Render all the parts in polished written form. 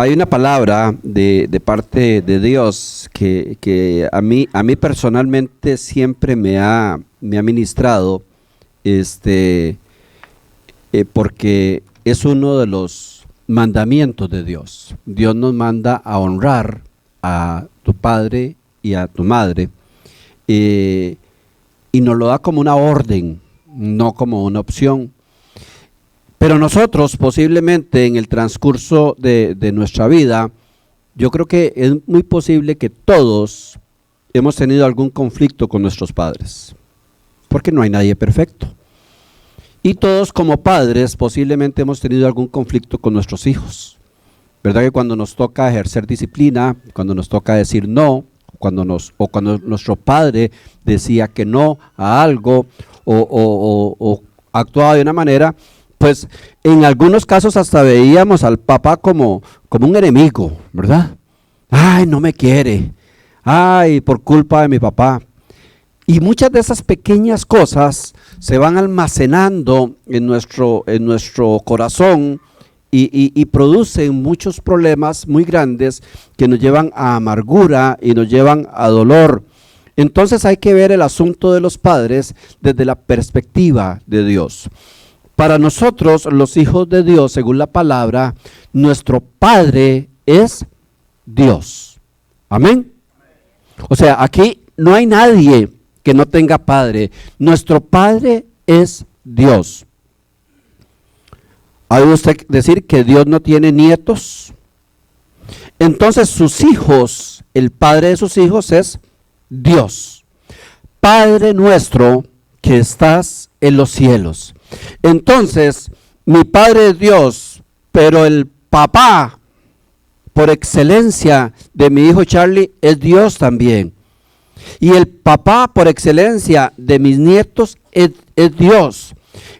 Hay una palabra de parte de Dios que a mí personalmente siempre me ha ministrado, porque es uno de los mandamientos de Dios. Dios nos manda a honrar a tu padre y a tu madre, y nos lo da como una orden, no como una opción. Pero nosotros posiblemente en el transcurso de nuestra vida, yo creo que es muy posible que todos hemos tenido algún conflicto con nuestros padres, porque no hay nadie perfecto. Y todos como padres posiblemente hemos tenido algún conflicto con nuestros hijos. ¿Verdad que cuando nos toca ejercer disciplina, cuando nos toca decir no, cuando nuestro padre decía que no a algo o actuaba de una manera, pues en algunos casos hasta veíamos al papá como un enemigo, ¿verdad? Ay, no me quiere, ay, por culpa de mi papá. Y muchas de esas pequeñas cosas se van almacenando en nuestro corazón y producen muchos problemas muy grandes que nos llevan a amargura y nos llevan a dolor. Entonces hay que ver el asunto de los padres desde la perspectiva de Dios. Para nosotros, los hijos de Dios, según la palabra, nuestro Padre es Dios. Amén. O sea, aquí no hay nadie que no tenga padre. Nuestro Padre es Dios. ¿Ha oído usted decir que Dios no tiene nietos? Entonces sus hijos, el Padre de sus hijos es Dios. Padre nuestro que estás en los cielos. Entonces, mi Padre es Dios, pero el papá por excelencia de mi hijo Charlie es Dios también. Y el papá por excelencia de mis nietos es Dios.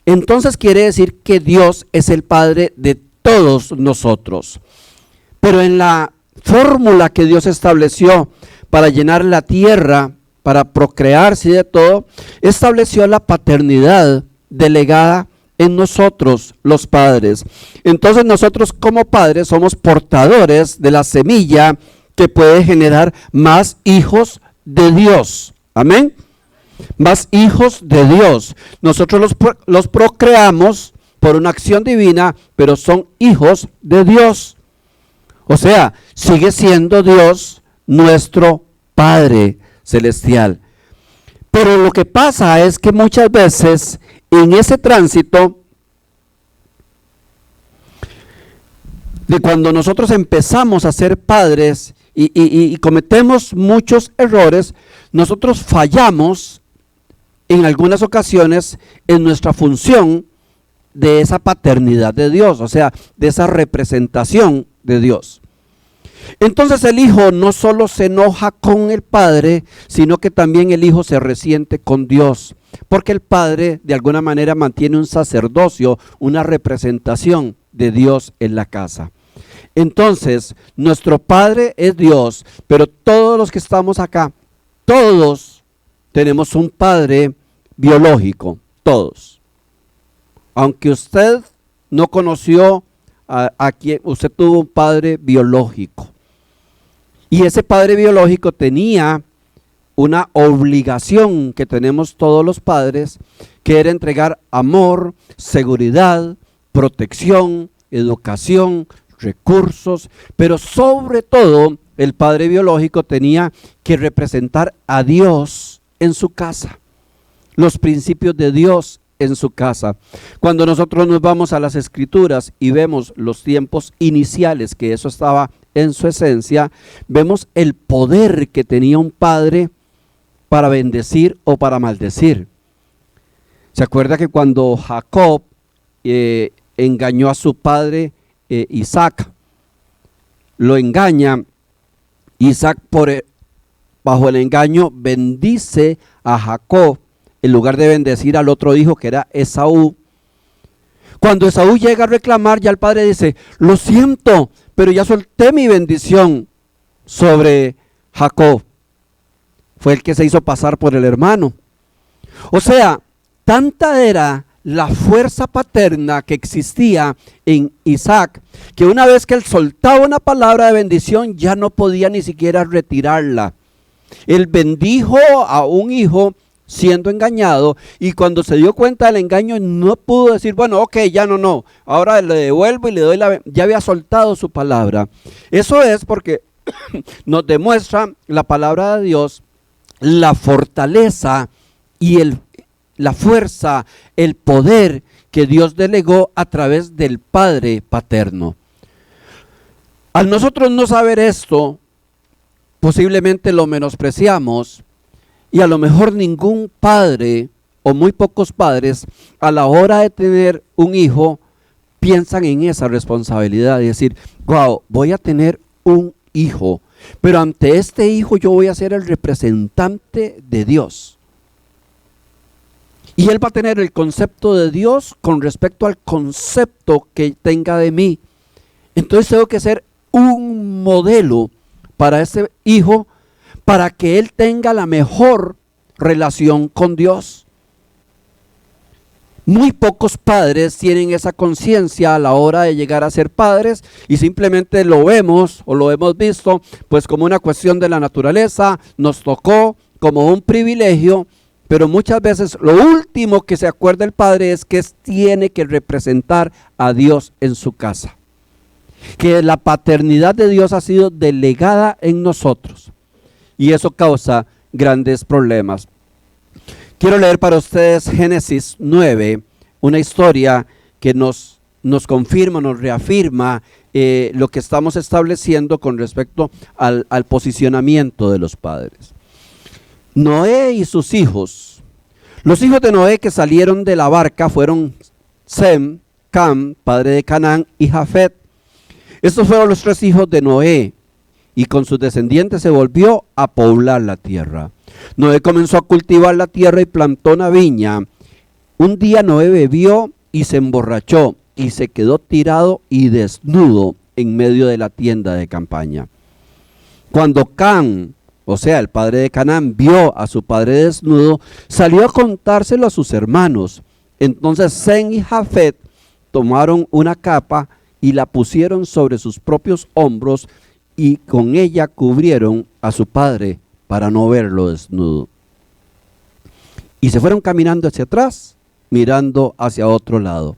Entonces quiere decir que Dios es el Padre de todos nosotros. Pero en la fórmula que Dios estableció para llenar la tierra, para procrearse y de todo, estableció la paternidad delegada en nosotros los padres. Entonces nosotros como padres somos portadores de la semilla que puede generar más hijos de Dios. Amén. Más hijos de Dios. Nosotros los procreamos por una acción divina, pero son hijos de Dios. O sea, sigue siendo Dios nuestro Padre celestial. Pero lo que pasa es que muchas veces en ese tránsito de cuando nosotros empezamos a ser padres y cometemos muchos errores, nosotros fallamos en algunas ocasiones en nuestra función de esa paternidad de Dios, o sea, de esa representación de Dios. Entonces el hijo no solo se enoja con el padre, sino que también el hijo se resiente con Dios, porque el padre de alguna manera mantiene un sacerdocio, una representación de Dios en la casa. Entonces nuestro Padre es Dios, pero todos los que estamos acá, todos tenemos un padre biológico, todos. Aunque usted no conoció a quien, usted tuvo un padre biológico. Y ese padre biológico tenía una obligación que tenemos todos los padres, que era entregar amor, seguridad, protección, educación, recursos, pero sobre todo el padre biológico tenía que representar a Dios en su casa, los principios de Dios en su casa. Cuando nosotros nos vamos a las Escrituras y vemos los tiempos iniciales, que eso estaba en su esencia, vemos el poder que tenía un padre para bendecir o para maldecir. ¿Se acuerda que cuando Jacob engañó a su padre Isaac, lo engaña, Isaac bajo el engaño bendice a Jacob en lugar de bendecir al otro hijo que era Esaú? Cuando Esaú llega a reclamar, ya el padre dice: lo siento, pero ya solté mi bendición sobre Jacob. Fue el que se hizo pasar por el hermano. O sea, tanta era la fuerza paterna que existía en Isaac, que una vez que él soltaba una palabra de bendición, ya no podía ni siquiera retirarla. Él bendijo a un hijo siendo engañado, y cuando se dio cuenta del engaño no pudo decir, bueno, ok, ya no, ahora le devuelvo y le doy ya había soltado su palabra. Eso es porque nos demuestra la palabra de Dios, la fortaleza y la fuerza, el poder que Dios delegó a través del Padre paterno. Al nosotros no saber esto, posiblemente lo menospreciamos, y a lo mejor ningún padre o muy pocos padres a la hora de tener un hijo piensan en esa responsabilidad de decir, wow, voy a tener un hijo, pero ante este hijo yo voy a ser el representante de Dios. Y él va a tener el concepto de Dios con respecto al concepto que tenga de mí. Entonces tengo que ser un modelo para ese hijo, para que él tenga la mejor relación con Dios. Muy pocos padres tienen esa conciencia a la hora de llegar a ser padres, y simplemente lo vemos o lo hemos visto pues como una cuestión de la naturaleza, nos tocó como un privilegio, pero muchas veces lo último que se acuerda el padre es que tiene que representar a Dios en su casa, que la paternidad de Dios ha sido delegada en nosotros. Y eso causa grandes problemas. Quiero leer para ustedes Génesis 9, una historia que nos confirma, nos reafirma lo que estamos estableciendo con respecto al posicionamiento de los padres. Noé y sus hijos. Los hijos de Noé que salieron de la barca fueron Sem, Cam, padre de Canaán, y Jafet. Estos fueron los tres hijos de Noé, y con sus descendientes se volvió a poblar la tierra. Noé comenzó a cultivar la tierra y plantó una viña. Un día Noé bebió y se emborrachó y se quedó tirado y desnudo en medio de la tienda de campaña. Cuando Cam, o sea el padre de Canaán, vio a su padre desnudo, salió a contárselo a sus hermanos. Entonces Sem y Jafet tomaron una capa y la pusieron sobre sus propios hombros, y con ella cubrieron a su padre para no verlo desnudo. Y se fueron caminando hacia atrás, mirando hacia otro lado.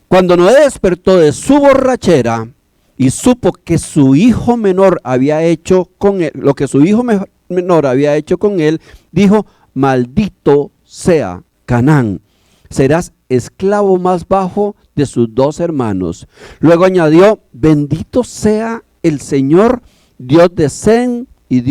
Cuando Noé despertó de su borrachera y supo que su hijo menor había hecho con él, lo que su hijo menor había hecho con él, dijo: maldito sea Canaán, serás esclavo más bajo de sus dos hermanos. Luego añadió: bendito sea el Señor, Dios de Sem y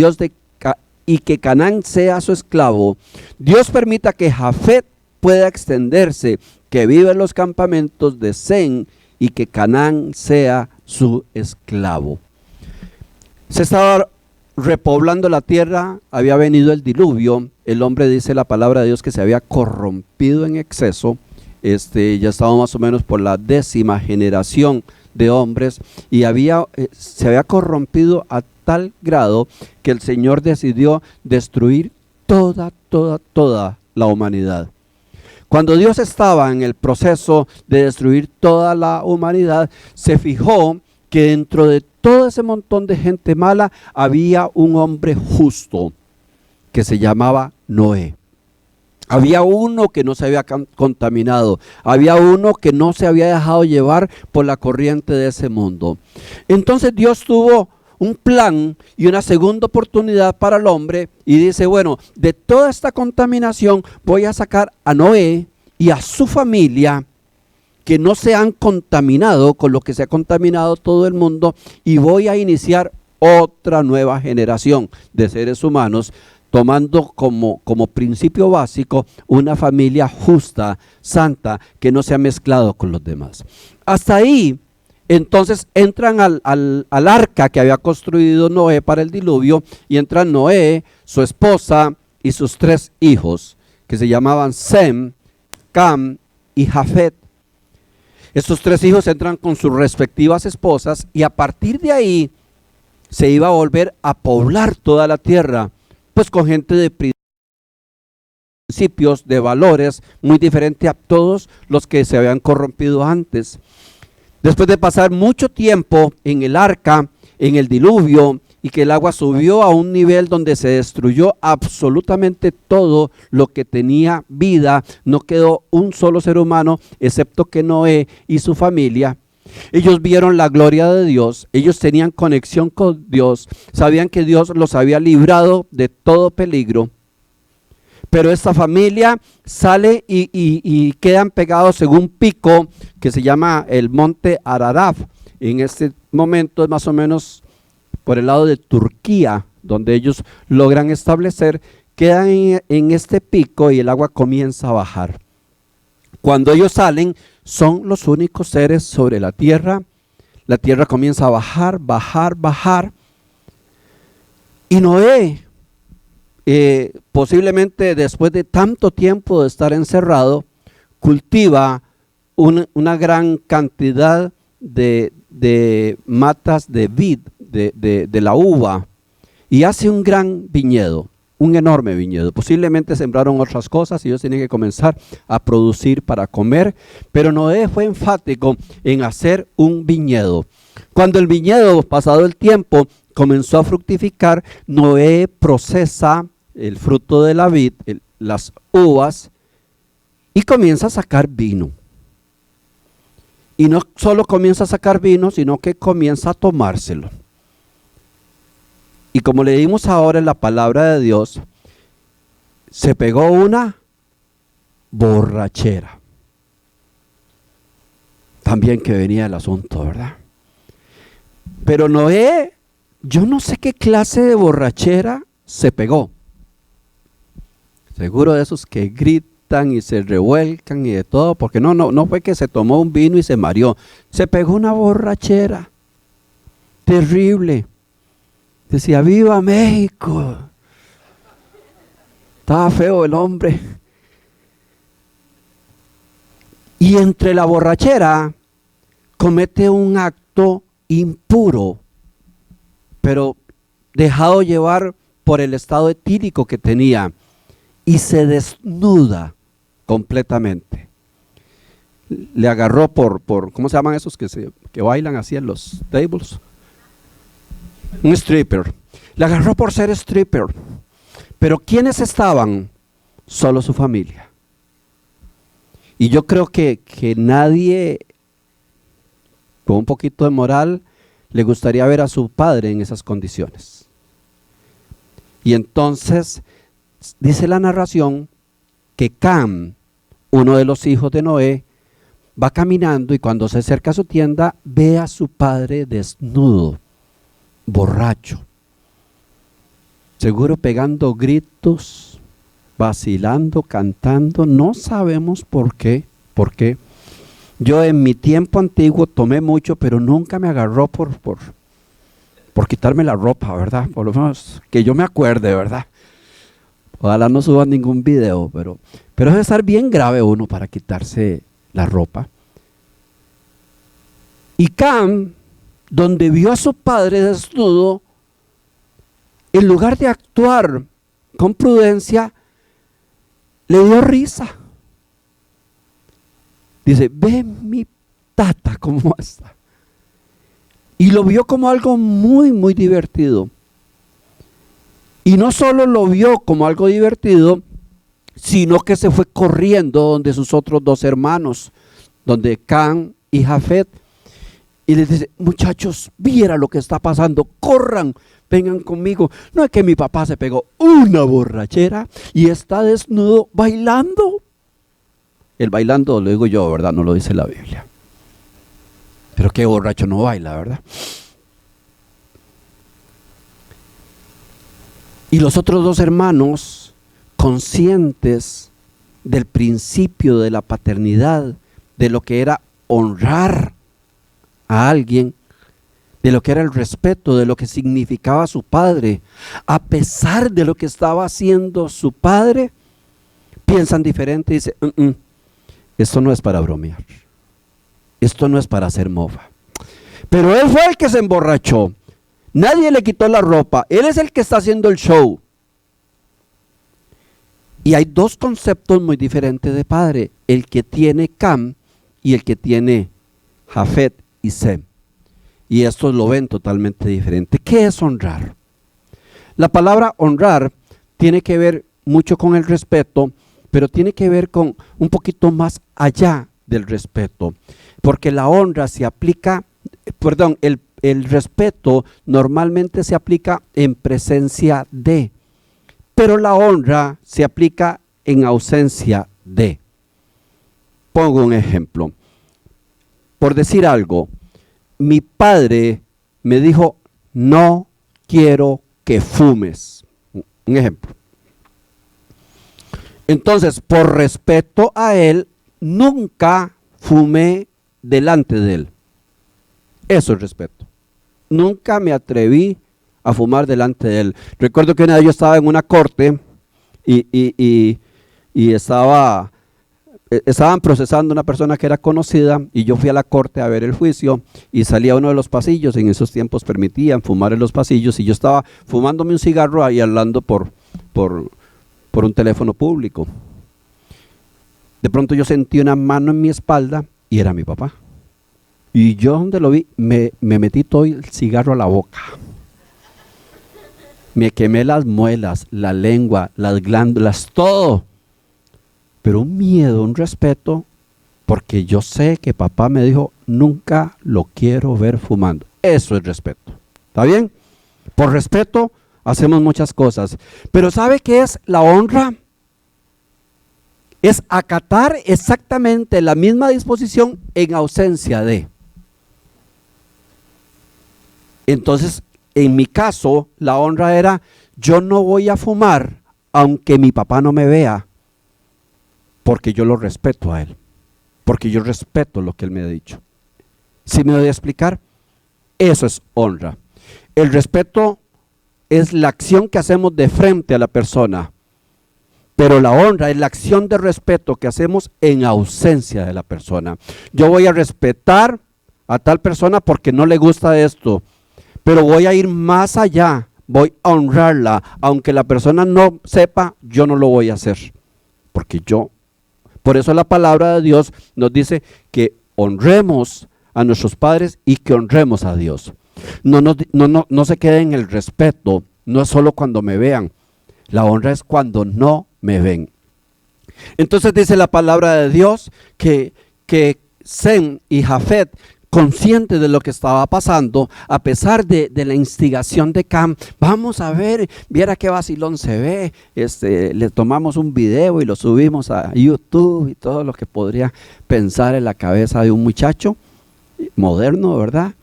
y que Canaán sea su esclavo. Dios permita que Jafet pueda extenderse, que viva en los campamentos de Sem, y que Canaán sea su esclavo. Se estaba repoblando la tierra, había venido el diluvio. El hombre, dice la palabra de Dios, que se había corrompido en exceso. Ya estaba más o menos por la 10ª generación de hombres, y se había corrompido a tal grado que el Señor decidió destruir toda la humanidad. Cuando Dios estaba en el proceso de destruir toda la humanidad, se fijó que dentro de todo ese montón de gente mala había un hombre justo que se llamaba Noé. Había uno que no se había contaminado, había uno que no se había dejado llevar por la corriente de ese mundo. Entonces Dios tuvo un plan y una segunda oportunidad para el hombre, y dice: bueno, de toda esta contaminación voy a sacar a Noé y a su familia, que no se han contaminado con lo que se ha contaminado todo el mundo, y voy a iniciar otra nueva generación de seres humanos, tomando como principio básico una familia justa, santa, que no se ha mezclado con los demás. Hasta ahí, entonces entran al arca que había construido Noé para el diluvio, y entran Noé, su esposa y sus 3 hijos, que se llamaban Sem, Cam y Jafet. Estos 3 hijos entran con sus respectivas esposas, y a partir de ahí se iba a volver a poblar toda la tierra, pues con gente de principios, de valores, muy diferente a todos los que se habían corrompido antes. Después de pasar mucho tiempo en el arca, en el diluvio, y que el agua subió a un nivel donde se destruyó absolutamente todo lo que tenía vida, no quedó un solo ser humano, excepto que Noé y su familia. Ellos vieron la gloria de Dios, ellos tenían conexión con Dios, sabían que Dios los había librado de todo peligro. Pero esta familia sale y quedan pegados en un pico que se llama el monte Ararat. En este momento es más o menos por el lado de Turquía, donde ellos logran establecer, quedan en este pico y el agua comienza a bajar. Cuando ellos salen, son los únicos seres sobre la tierra comienza a bajar, bajar, y Noé, posiblemente después de tanto tiempo de estar encerrado, cultiva una gran cantidad de matas de vid, de la uva, y hace un gran viñedo, un enorme viñedo. Posiblemente sembraron otras cosas y ellos tienen que comenzar a producir para comer, pero Noé fue enfático en hacer un viñedo. Cuando el viñedo, pasado el tiempo, comenzó a fructificar, Noé procesa el fruto de la vid, las uvas, y comienza a sacar vino. Y no solo comienza a sacar vino, sino que comienza a tomárselo. Y como leímos ahora en la palabra de Dios, se pegó una borrachera. También que venía el asunto, ¿verdad? Pero Noé, yo no sé qué clase de borrachera se pegó. Seguro de esos que gritan y se revuelcan y de todo, porque no fue que se tomó un vino y se mareó. Se pegó una borrachera terrible. Decía, ¡viva México! Estaba feo el hombre. Y entre la borrachera comete un acto impuro, pero dejado llevar por el estado etílico que tenía, y se desnuda completamente. Le agarró por ¿cómo se llaman esos que bailan así en los tables? Un stripper. Le agarró por ser stripper. Pero ¿quiénes estaban? Solo su familia. Y yo creo que nadie con un poquito de moral le gustaría ver a su padre en esas condiciones. Y entonces dice la narración que Cam, uno de los hijos de Noé, va caminando y cuando se acerca a su tienda ve a su padre desnudo, borracho, seguro pegando gritos, vacilando, cantando, no sabemos por qué. Yo en mi tiempo antiguo tomé mucho, pero nunca me agarró por quitarme la ropa, ¿verdad? Por lo menos que yo me acuerde, ¿verdad? Ojalá no suban ningún video, pero debe estar bien grave uno para quitarse la ropa. Y Cam, donde vio a su padre desnudo, en lugar de actuar con prudencia, le dio risa. Dice, ve mi tata cómo está. Y lo vio como algo muy, muy divertido. Y no solo lo vio como algo divertido, sino que se fue corriendo donde sus otros dos hermanos, donde Cam y Jafet, y les dice, muchachos, viera lo que está pasando, corran, vengan conmigo. No es que mi papá se pegó una borrachera y está desnudo bailando. El bailando lo digo yo, ¿verdad? No lo dice la Biblia. Pero qué borracho no baila, ¿verdad? Y los otros dos hermanos, conscientes del principio de la paternidad, de lo que era honrar a alguien, de lo que era el respeto, de lo que significaba su padre, a pesar de lo que estaba haciendo su padre, piensan diferente y dicen, esto no es para bromear, esto no es para hacer mofa. Pero él fue el que se emborrachó, nadie le quitó la ropa, él es el que está haciendo el show. Y hay dos conceptos muy diferentes de padre, el que tiene Cam y el que tiene Jafet y Sem. Y estos lo ven totalmente diferente. ¿Qué es honrar? La palabra honrar tiene que ver mucho con el respeto, pero tiene que ver con un poquito más allá del respeto, porque la honra se aplica, el respeto normalmente se aplica en presencia de, pero la honra se aplica en ausencia de. Pongo un ejemplo. Por decir algo, mi padre me dijo, no quiero que fumes. Un ejemplo. Entonces, por respeto a él, nunca fumé delante de él. Eso es respeto. Nunca me atreví a fumar delante de él. Recuerdo que una vez yo estaba en una corte y estaban procesando a una persona que era conocida y yo fui a la corte a ver el juicio y salía uno de los pasillos. En esos tiempos permitían fumar en los pasillos y yo estaba fumándome un cigarro ahí hablando por un teléfono público. De pronto yo sentí una mano en mi espalda y era mi papá. Y yo donde lo vi, me metí todo el cigarro a la boca. Me quemé las muelas, la lengua, las glándulas, todo. Pero un miedo, un respeto, porque yo sé que papá me dijo, nunca lo quiero ver fumando. Eso es respeto. ¿Está bien? Por respeto hacemos muchas cosas. Pero ¿sabe qué es la honra? Es acatar exactamente la misma disposición en ausencia de. Entonces, en mi caso, la honra era, yo no voy a fumar aunque mi papá no me vea, porque yo lo respeto a él, porque yo respeto lo que él me ha dicho. ¿Sí me doy a explicar? Eso es honra. El respeto es la acción que hacemos de frente a la persona, pero la honra es la acción de respeto que hacemos en ausencia de la persona. Yo voy a respetar a tal persona porque no le gusta esto, pero voy a ir más allá, voy a honrarla, aunque la persona no sepa, yo no lo voy a hacer, porque por eso la palabra de Dios nos dice que honremos a nuestros padres y que honremos a Dios. No se quede en el respeto, no es solo cuando me vean, la honra es cuando no me ven. Entonces dice la palabra de Dios que Sem y Jafet, conscientes de lo que estaba pasando, a pesar de la instigación de Cam, vamos a ver, viera qué vacilón se ve, le tomamos un video y lo subimos a YouTube y todo lo que podría pensar en la cabeza de un muchacho moderno, ¿verdad?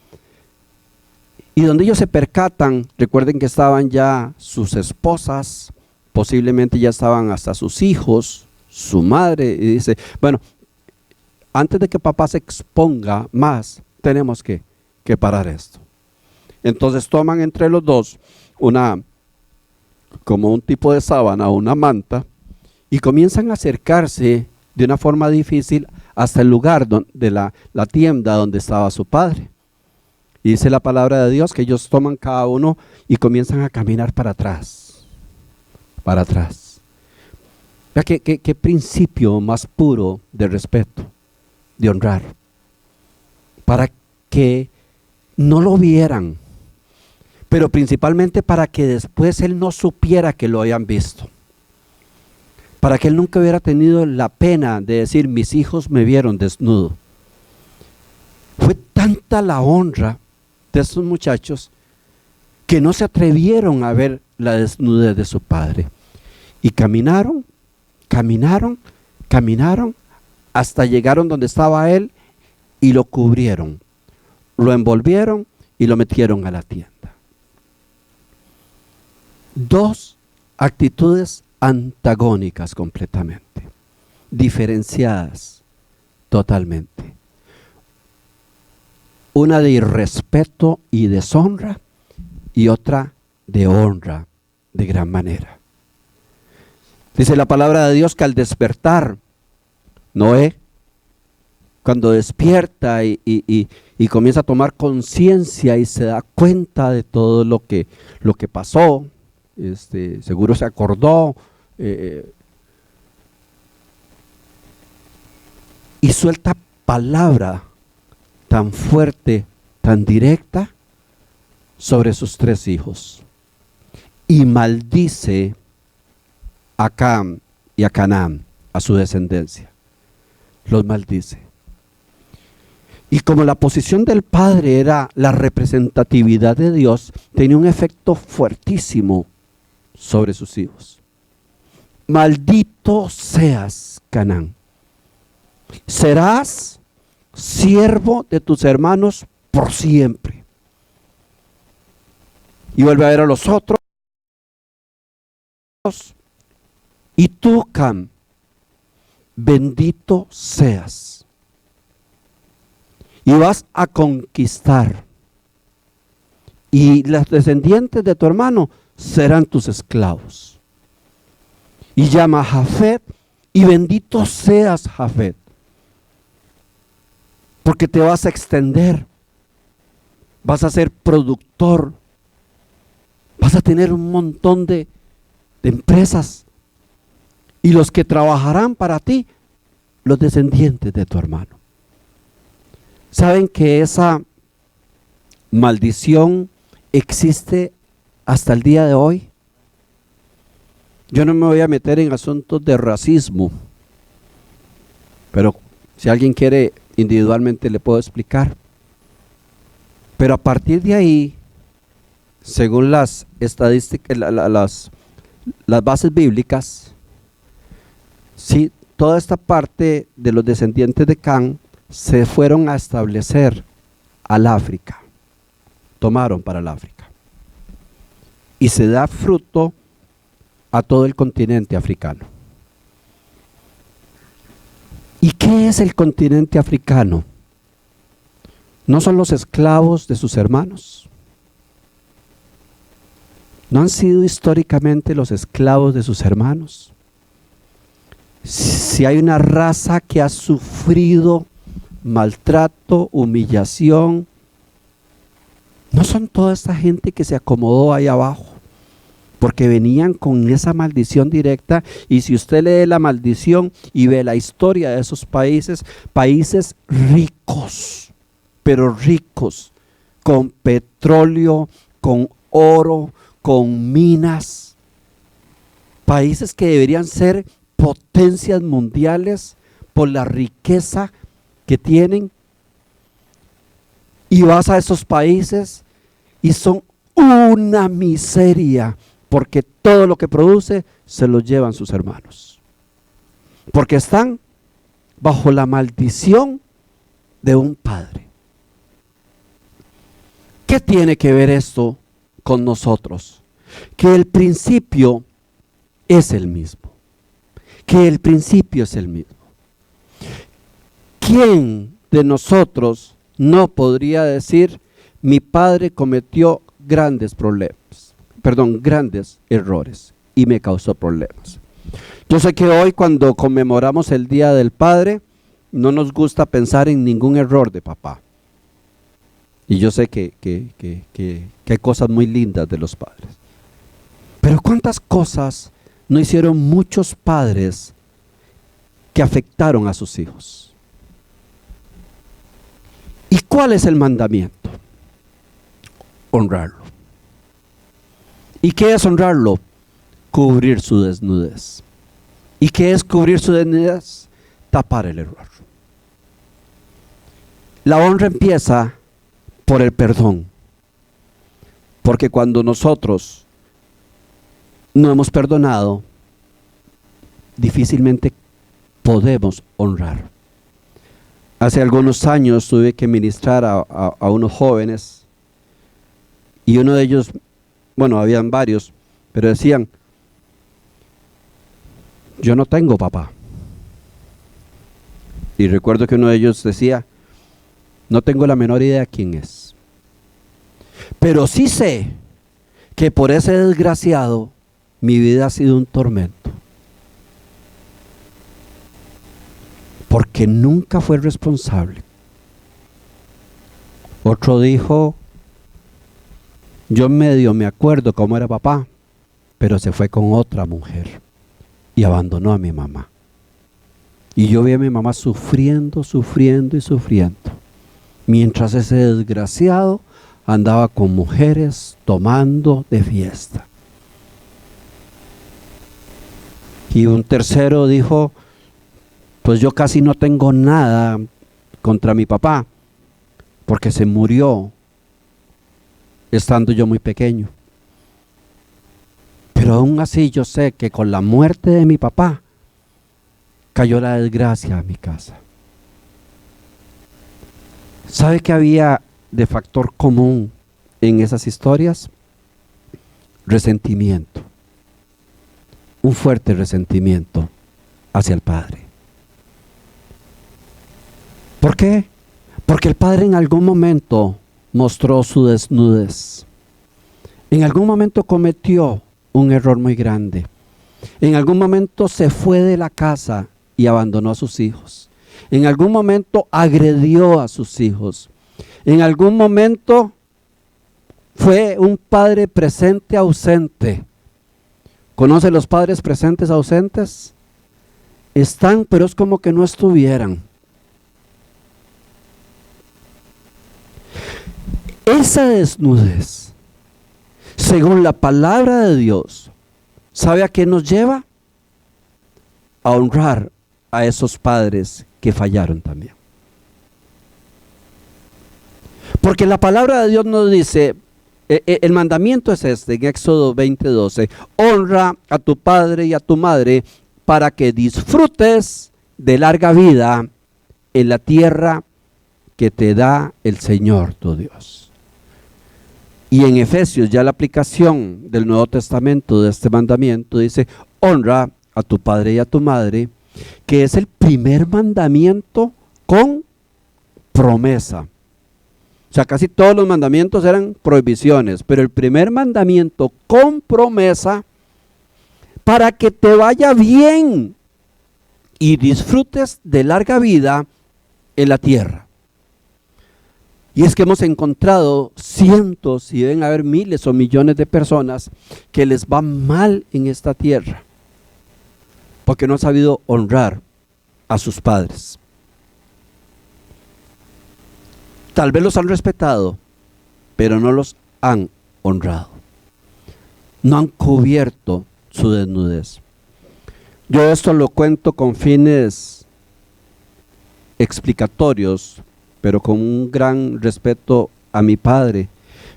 Y donde ellos se percatan, recuerden que estaban ya sus esposas, posiblemente ya estaban hasta sus hijos, su madre, y dice, bueno, antes de que papá se exponga más, tenemos que parar esto. Entonces toman entre los dos como un tipo de sábana o una manta y comienzan a acercarse de una forma difícil hasta el lugar de la tienda donde estaba su padre. Y dice la palabra de Dios que ellos toman cada uno y comienzan a caminar para atrás. Para atrás. Vea qué principio más puro de respeto, de honrar, para que no lo vieran, pero principalmente para que después él no supiera que lo habían visto, para que él nunca hubiera tenido la pena de decir, mis hijos me vieron desnudo. Fue tanta la honra de estos muchachos que no se atrevieron a ver la desnudez de su padre, y caminaron, hasta llegaron donde estaba él y lo cubrieron, lo envolvieron y lo metieron a la tienda. Dos actitudes antagónicas completamente, diferenciadas totalmente. Una de irrespeto y deshonra y otra de honra de gran manera. Dice la palabra de Dios que al despertar, Noé, cuando despierta y comienza a tomar conciencia y se da cuenta de todo lo que pasó, seguro se acordó y suelta palabra tan fuerte, tan directa sobre sus 3 hijos. Y maldice a Cam y a Canaán, a su descendencia. Los maldice. Y como la posición del padre era la representatividad de Dios, tenía un efecto fuertísimo sobre sus hijos. Maldito seas, Canaán. Serás siervo de tus hermanos por siempre. Y vuelve a ver a los otros. Y tú, Cam, bendito seas. Y vas a conquistar. Y los descendientes de tu hermano serán tus esclavos. Y llama a Jafet, y bendito seas, Jafet, porque te vas a extender, vas a ser productor, vas a tener un montón de empresas, y los que trabajarán para ti, los descendientes de tu hermano. ¿Saben que esa maldición existe hasta el día de hoy? Yo no me voy a meter en asuntos de racismo, pero si alguien quiere individualmente le puedo explicar. Pero a partir de ahí, según las estadísticas, las bases bíblicas, sí, toda esta parte de los descendientes de Cam se fueron a establecer al África, tomaron para el África, y se da fruto a todo el continente africano. ¿Y qué es el continente africano? ¿No son los esclavos de sus hermanos? ¿No han sido históricamente los esclavos de sus hermanos? Si hay una raza que ha sufrido maltrato, humillación, ¿no son toda esta gente que se acomodó ahí abajo? Porque venían con esa maldición directa, y si usted lee la maldición y ve la historia de esos países, países ricos, pero ricos, con petróleo, con oro, con minas, países que deberían ser potencias mundiales por la riqueza que tienen, y vas a esos países y son una miseria, porque todo lo que produce se lo llevan sus hermanos, porque están bajo la maldición de un padre. ¿Qué tiene que ver esto con nosotros? Que el principio es el mismo, que el principio es el mismo. ¿Quién de nosotros no podría decir: mi padre cometió grandes errores y me causó problemas? Yo sé que hoy, cuando conmemoramos el Día del Padre, no nos gusta pensar en ningún error de papá. Y yo sé que hay cosas muy lindas de los padres. Pero ¿cuántas cosas no hicieron muchos padres que afectaron a sus hijos? ¿Y cuál es el mandamiento? Honrarlo. ¿Y qué es honrarlo? Cubrir su desnudez. ¿Y qué es cubrir su desnudez? Tapar el error. La honra empieza por el perdón. Porque cuando nosotros no hemos perdonado, difícilmente podemos honrar. Hace algunos años tuve que ministrar a unos jóvenes, y uno de ellos, bueno, habían varios, pero decían: yo no tengo papá. Y recuerdo que uno de ellos decía: no tengo la menor idea quién es, pero sí sé que por ese desgraciado mi vida ha sido un tormento, porque nunca fue responsable. Otro dijo: yo medio me acuerdo cómo era papá, pero se fue con otra mujer y abandonó a mi mamá. Y yo vi a mi mamá sufriendo, sufriendo y sufriendo, mientras ese desgraciado andaba con mujeres tomando de fiesta. Y un tercero dijo, pues yo casi no tengo nada contra mi papá, porque se murió estando yo muy pequeño. Pero aún así yo sé que con la muerte de mi papá cayó la desgracia a mi casa. ¿Sabe qué había de factor común en esas historias? Resentimiento. Un fuerte resentimiento hacia el padre. ¿Por qué? Porque el padre en algún momento mostró su desnudez. En algún momento cometió un error muy grande. En algún momento se fue de la casa y abandonó a sus hijos. En algún momento agredió a sus hijos. En algún momento fue un padre presente ausente. ¿Conoce los padres presentes ausentes? Están, pero es como que no estuvieran. Esa desnudez, según la palabra de Dios, ¿sabe a qué nos lleva? A honrar a esos padres que fallaron también. Porque la palabra de Dios nos dice, el mandamiento es este, en Éxodo 20:12, honra a tu padre y a tu madre para que disfrutes de larga vida en la tierra que te da el Señor tu Dios. Y en Efesios, ya la aplicación del Nuevo Testamento de este mandamiento dice, honra a tu padre y a tu madre, que es el primer mandamiento con promesa. O sea, casi todos los mandamientos eran prohibiciones, pero el primer mandamiento con promesa para que te vaya bien y disfrutes de larga vida en la tierra. Y es que hemos encontrado cientos y deben haber miles o millones de personas que les va mal en esta tierra porque no han sabido honrar a sus padres. Tal vez los han respetado, pero no los han honrado. No han cubierto su desnudez. Yo esto lo cuento con fines explicatorios, pero con un gran respeto a mi padre.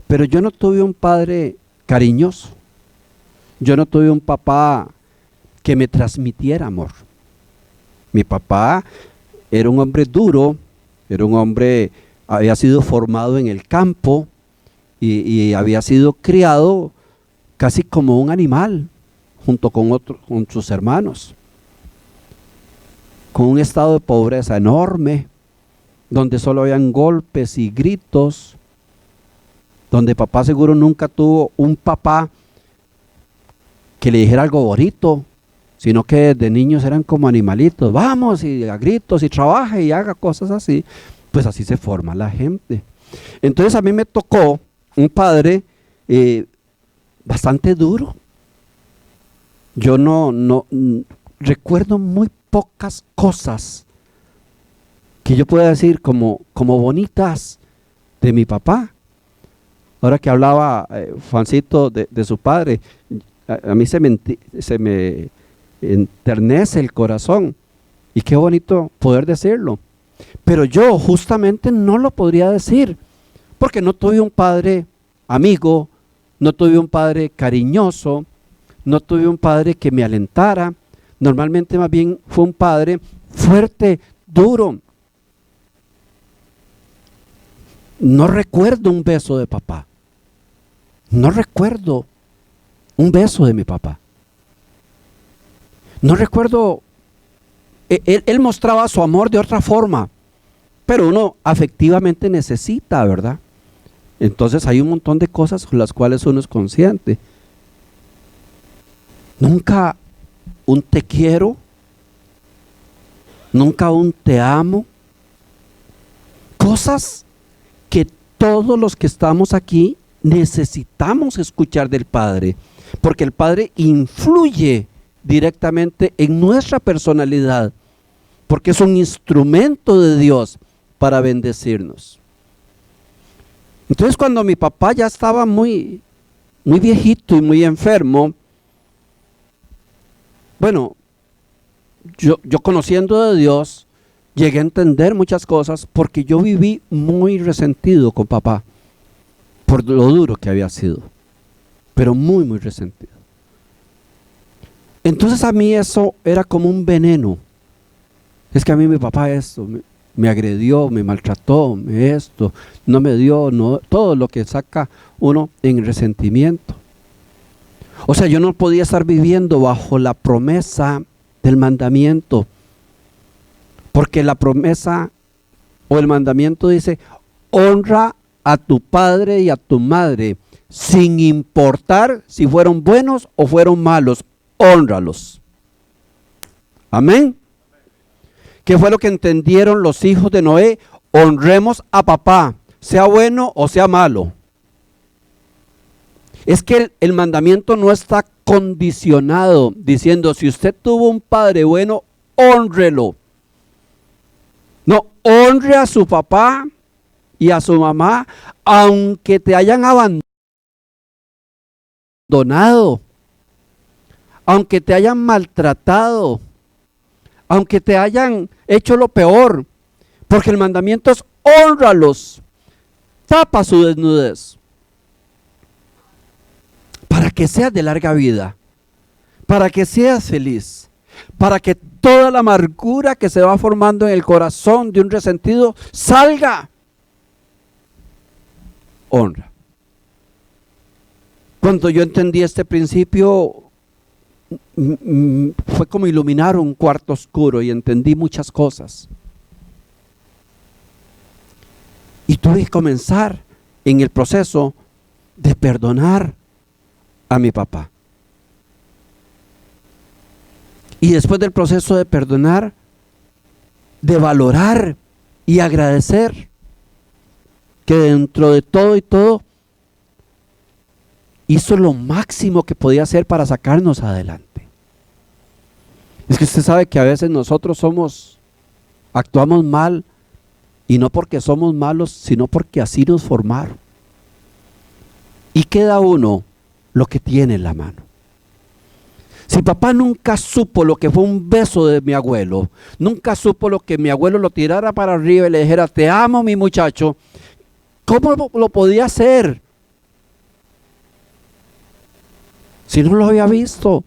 Pero yo no tuve un padre cariñoso. Yo no tuve un papá que me transmitiera amor. Mi papá era un hombre duro, era un hombre, había sido formado en el campo y había sido criado casi como un animal, junto con sus hermanos, con un estado de pobreza enorme, donde solo habían golpes y gritos, donde papá seguro nunca tuvo un papá que le dijera algo bonito, sino que desde niños eran como animalitos, vamos y a gritos y trabaje y haga cosas así. Pues así se forma la gente. Entonces a mí me tocó un padre bastante duro. Yo no recuerdo muy pocas cosas que yo pueda decir como bonitas de mi papá. Ahora que hablaba Juancito de su padre, a mí se me enternece el corazón. Y qué bonito poder decirlo. Pero yo justamente no lo podría decir, porque no tuve un padre amigo, no tuve un padre cariñoso, no tuve un padre que me alentara. Normalmente más bien fue un padre fuerte, duro. No recuerdo un beso de papá. No recuerdo un beso de mi papá. No recuerdo, él mostraba su amor de otra forma, pero uno afectivamente necesita, ¿verdad? Entonces hay un montón de cosas con las cuales uno es consciente. Nunca un te quiero, nunca un te amo. Cosas que todos los que estamos aquí necesitamos escuchar del Padre, porque el Padre influye directamente en nuestra personalidad, porque es un instrumento de Dios para bendecirnos. Entonces, cuando mi papá ya estaba muy viejito y muy enfermo, bueno, yo conociendo de Dios, llegué a entender muchas cosas porque yo viví muy resentido con papá por lo duro que había sido, pero muy resentido. Entonces a mí eso era como un veneno. Es que a mí mi papá esto, me agredió, me maltrató, no me dio, todo lo que saca uno en resentimiento. O sea, yo no podía estar viviendo bajo la promesa del mandamiento, porque la promesa o el mandamiento dice: honra a tu padre y a tu madre, sin importar si fueron buenos o fueron malos, hónralos. Amén. ¿Qué fue lo que entendieron los hijos de Noé? Honremos a papá, sea bueno o sea malo. Es que el mandamiento no está condicionado diciendo: si usted tuvo un padre bueno, hónrelo. No, honre a su papá y a su mamá, aunque te hayan abandonado, aunque te hayan maltratado, aunque te hayan hecho lo peor, porque el mandamiento es: hónralos, tapa su desnudez, para que seas de larga vida, para que seas feliz, para que toda la amargura que se va formando en el corazón de un resentido salga. Honra. Cuando yo entendí este principio, fue como iluminar un cuarto oscuro y entendí muchas cosas. Y tuve que comenzar en el proceso de perdonar a mi papá. Y después del proceso de perdonar, de valorar y agradecer que dentro de todo y todo hizo lo máximo que podía hacer para sacarnos adelante. Es que usted sabe que a veces nosotros actuamos mal, y no porque somos malos, sino porque así nos formaron. Y queda uno lo que tiene en la mano. Si papá nunca supo lo que fue un beso de mi abuelo, nunca supo lo que mi abuelo lo tirara para arriba y le dijera: te amo, mi muchacho, ¿cómo lo podía hacer? Si no lo había visto,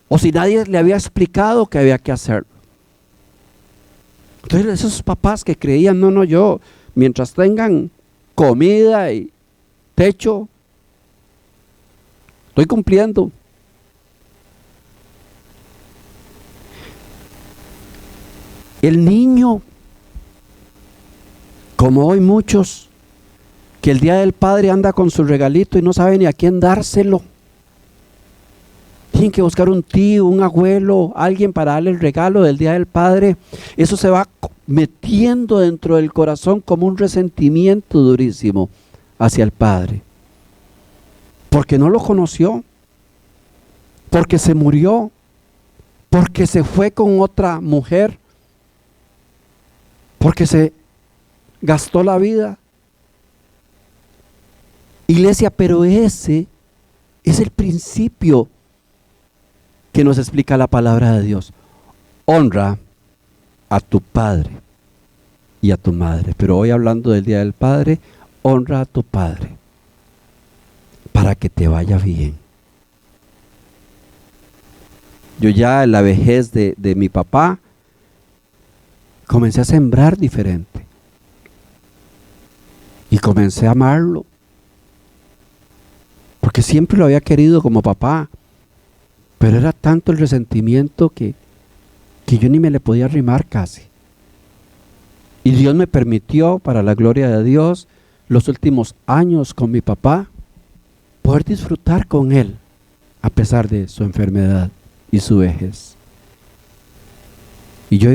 o si nadie le había explicado que había que hacerlo. Entonces esos papás que creían: no, yo, mientras tengan comida y techo, estoy cumpliendo. El niño, como hoy muchos, que el día del padre anda con su regalito y no sabe ni a quién dárselo. Tienen que buscar un tío, un abuelo, alguien para darle el regalo del día del padre. Eso se va metiendo dentro del corazón como un resentimiento durísimo hacia el padre. Porque no lo conoció, porque se murió, porque se fue con otra mujer, porque se gastó la vida. Iglesia, pero ese es el principio que nos explica la palabra de Dios. Honra a tu padre y a tu madre. Pero hoy, hablando del Día del Padre, honra a tu padre para que te vaya bien. Yo ya en la vejez de mi papá comencé a sembrar diferente y comencé a amarlo, porque siempre lo había querido como papá, pero era tanto el resentimiento que yo ni me le podía arrimar casi. Y Dios me permitió, para la gloria de Dios, los últimos años con mi papá, poder disfrutar con él a pesar de su enfermedad y su vejez. Y yo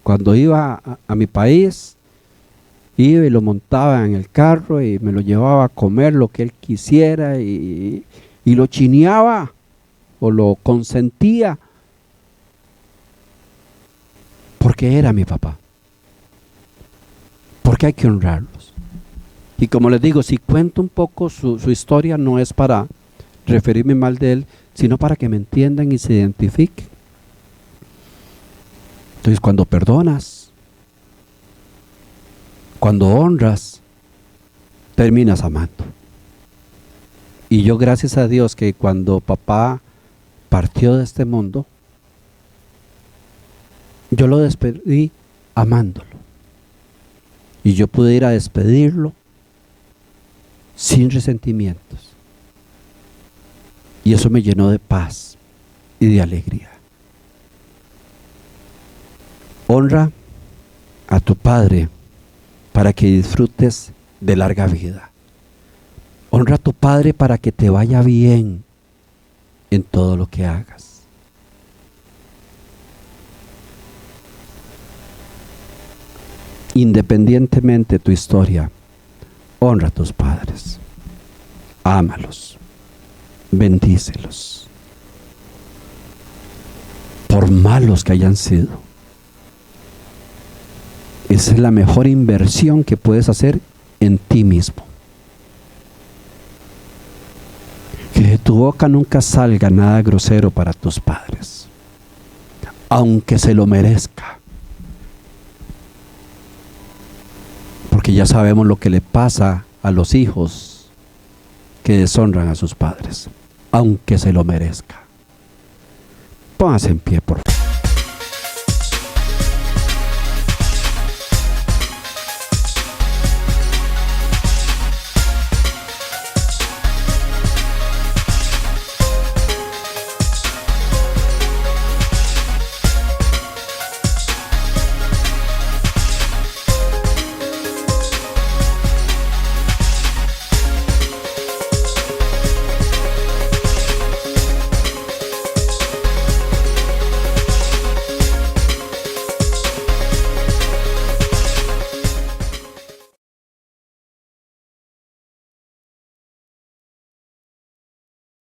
cuando iba a mi país, iba y lo montaba en el carro y me lo llevaba a comer lo que él quisiera y lo chineaba o lo consentía. porque era mi papá. Porque hay que honrarlos. Y como les digo, si cuento un poco su historia, no es para referirme mal de él, sino para que me entiendan y se identifiquen. Entonces, cuando perdonas, cuando honras, terminas amando. Y yo, gracias a Dios, que cuando papá partió de este mundo, yo lo despedí amándolo. Y yo pude ir a despedirlo sin resentimientos. Y eso me llenó de paz y de alegría. Honra a tu padre para que disfrutes de larga vida. Honra a tu padre para que te vaya bien en todo lo que hagas. Independientemente de tu historia, honra a tus padres. Ámalos. Bendícelos. Por malos que hayan sido. Esa es la mejor inversión que puedes hacer en ti mismo. Que de tu boca nunca salga nada grosero para tus padres, aunque se lo merezca. Porque ya sabemos lo que le pasa a los hijos que deshonran a sus padres, aunque se lo merezca. Póngase en pie, por favor.